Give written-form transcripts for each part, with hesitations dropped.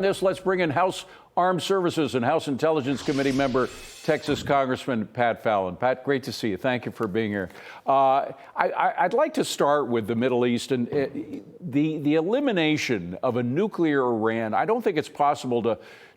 Let's bring in House Armed Services and House Intelligence Committee member, Texas Congressman Pat Fallon. Pat, great to see you. Thank you for being here. I'd like to start with the Middle East and the elimination of a nuclear Iran. I don't think it's possible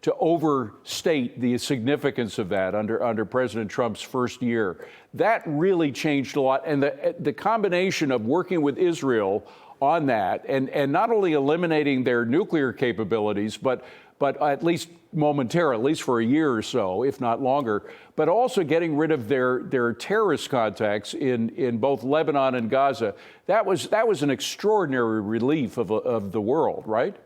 to overstate the significance of that under President Trump's first year. That really changed a lot. And the combination of working with Israel on that and not only eliminating their nuclear capabilities, but at least momentarily, at least for a year or so, if not longer, but also getting rid of their terrorist contacts in both Lebanon and Gaza. That was an extraordinary relief of the world, right?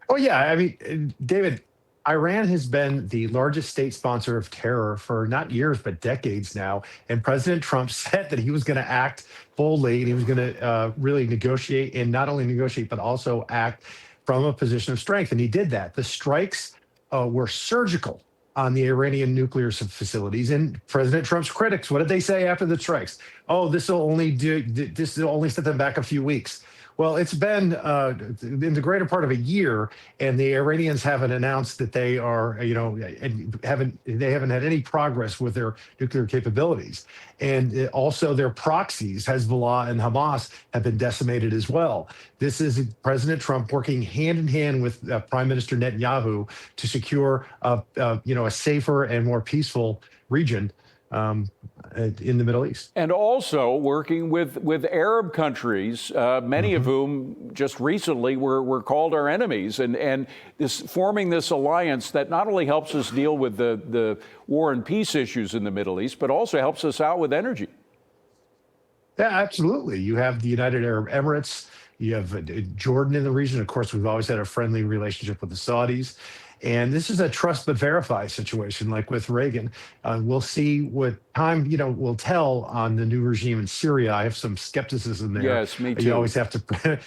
Oh, yeah. I mean, David, Iran has been the largest state sponsor of terror for not years, but decades now. And President Trump said that he was going to act boldly and he was going to really negotiate, and not only negotiate, but also act from a position of strength. And he did that. The strikes were surgical on the Iranian nuclear facilities. And President Trump's critics, what did they say after the strikes? Oh, this will only set them back a few weeks. Well, it's been in the greater part of a year, and the Iranians haven't announced that they are, haven't had any progress with their nuclear capabilities. And also their proxies, Hezbollah and Hamas, have been decimated as well. This is President Trump working hand in hand with Prime Minister Netanyahu to secure a safer and more peaceful region in the Middle East. And also working with Arab countries, many of whom just recently were called our enemies, and forming this alliance that not only helps us deal with the war and peace issues in the Middle East, but also helps us out with energy. Yeah, absolutely. You have the United Arab Emirates, you have Jordan in the region. Of course, we've always had a friendly relationship with the Saudis. And this is a trust but verify situation, like with Reagan. We'll see what time, will tell on the new regime in Syria. I have some skepticism there. Yes, me too. You always have to,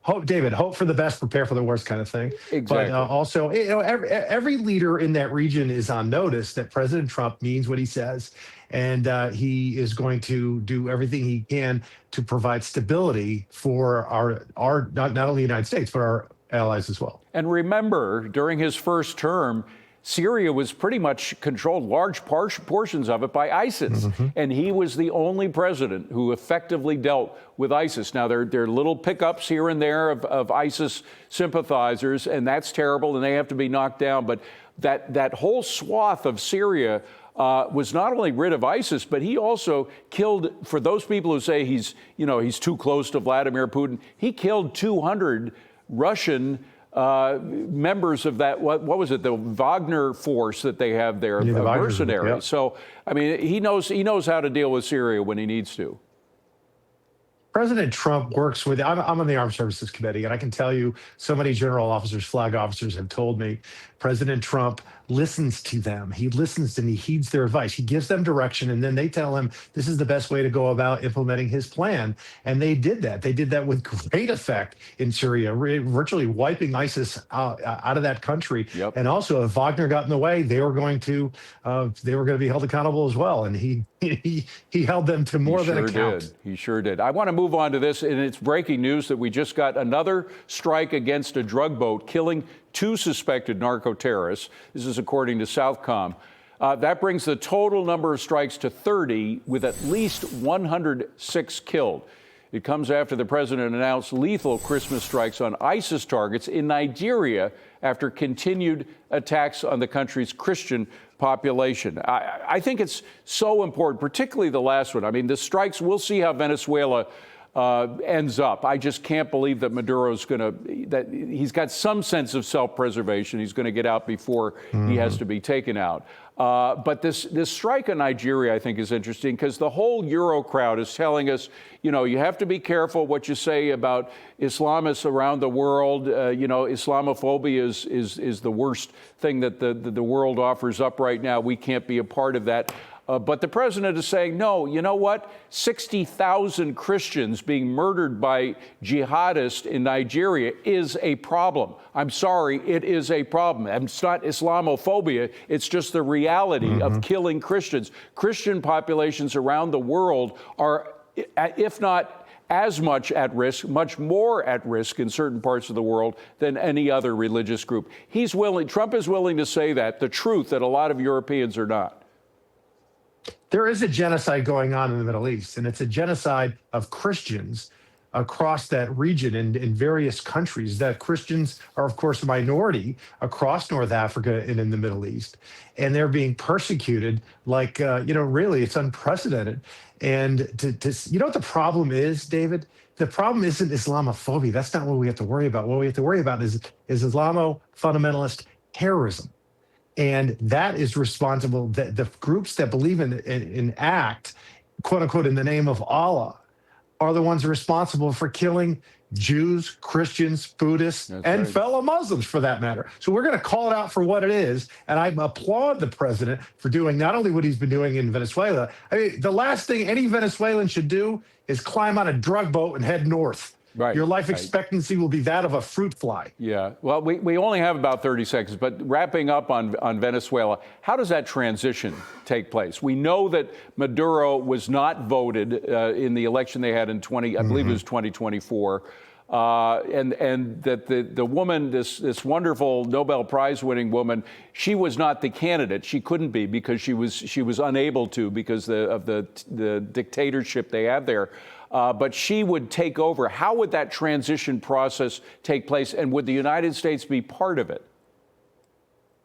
hope for the best, prepare for the worst kind of thing. Exactly. But also, every leader in that region is on notice that President Trump means what he says. And he is going to do everything he can to provide stability for our not only the United States, but our allies as well. And remember, during his first term, Syria was pretty much controlled, large portions of it, by ISIS. And he was the only president who effectively dealt with ISIS. Now, there are little pickups here and there of ISIS sympathizers, and that's terrible, and they have to be knocked down. But that whole swath of Syria was not only rid of ISIS, but he also killed, for those people who say he's too close to Vladimir Putin, he killed 200 Russian members of that, what was it, the Wagner force that they have there, the mercenaries. Yep. So, I mean, he knows how to deal with Syria when he needs to. President Trump works with, I'm on the Armed Services Committee, and I can tell you so many general officers, flag officers have told me President Trump listens to them. He listens and he heeds their advice. He gives them direction, and then they tell him this is the best way to go about implementing his plan. And they did that. They did that with great effect in Syria, virtually wiping ISIS out of that country. Yep. And also, if Wagner got in the way, they were going to be held accountable as well. And he held them to more than account. He sure did. I want to move on to this, and it's breaking news that we just got another strike against a drug boat, killing 2 suspected narco-terrorists. This is according to Southcom. That brings the total number of strikes to 30, with at least 106 killed. It comes after the president announced lethal Christmas strikes on ISIS targets in Nigeria after continued attacks on the country's Christian population. I think it's so important, particularly the last one. I mean, the strikes, we'll see how Venezuela ends up. I just can't believe that Maduro's that he's got some sense of self-preservation. He's going to get out before he has to be taken out. But this strike in Nigeria, I think, is interesting because the whole Euro crowd is telling us, you have to be careful what you say about Islamists around the world. Islamophobia is the worst thing that the world offers up right now. We can't be a part of that. But the president is saying, no, you know what? 60,000 Christians being murdered by jihadists in Nigeria is a problem. I'm sorry, it is a problem. And it's not Islamophobia. It's just the reality of killing Christians. Christian populations around the world are, if not as much at risk, much more at risk in certain parts of the world than any other religious group. Trump is willing to say that, the truth that a lot of Europeans are not. There is a genocide going on in the Middle East, and it's a genocide of Christians across that region and in various countries. That Christians are, of course, a minority across North Africa and in the Middle East, and they're being persecuted like, really, it's unprecedented. And you know what the problem is, David? The problem isn't Islamophobia. That's not what we have to worry about. What we have to worry about is Islamo-fundamentalist terrorism. And that is responsible. The groups that believe in act, quote unquote, in the name of Allah, are the ones responsible for killing Jews, Christians, Buddhists, That's and right. fellow Muslims for that matter. So we're going to call it out for what it is. And I applaud the president for doing not only what he's been doing in Venezuela. I mean, the last thing any Venezuelan should do is climb on a drug boat and head north. Right. Your life expectancy will be that of a fruit fly. Yeah. Well, we only have about 30 seconds, but wrapping up on Venezuela, how does that transition take place? We know that Maduro was not voted in the election they had in I believe it was 2024. And that the woman, this wonderful Nobel Prize winning woman, she was not the candidate. She couldn't be because she was unable to because of the dictatorship they have there. But she would take over. How would that transition process take place, and would the United States be part of it?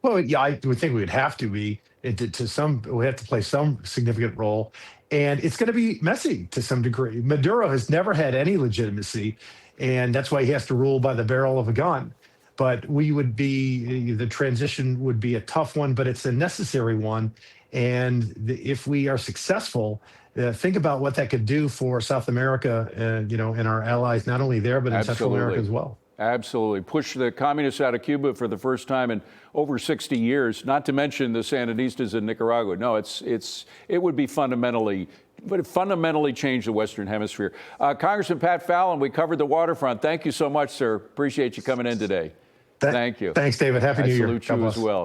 Well, yeah, I would think we would have to be we have to play some significant role, and it's going to be messy to some degree. Maduro has never had any legitimacy, and that's why he has to rule by the barrel of a gun. But the transition would be a tough one, but it's a necessary one. And if we are successful, think about what that could do for South America, and our allies, not only there, but in Central America as well. Absolutely. Push the communists out of Cuba for the first time in over 60 years, not to mention the Sandinistas in Nicaragua. No, it would be fundamentally change the Western Hemisphere. Congressman Pat Fallon, we covered the waterfront. Thank you so much, sir. Appreciate you coming in today. Thank you. Thanks, David. Happy New Year. I salute you as well.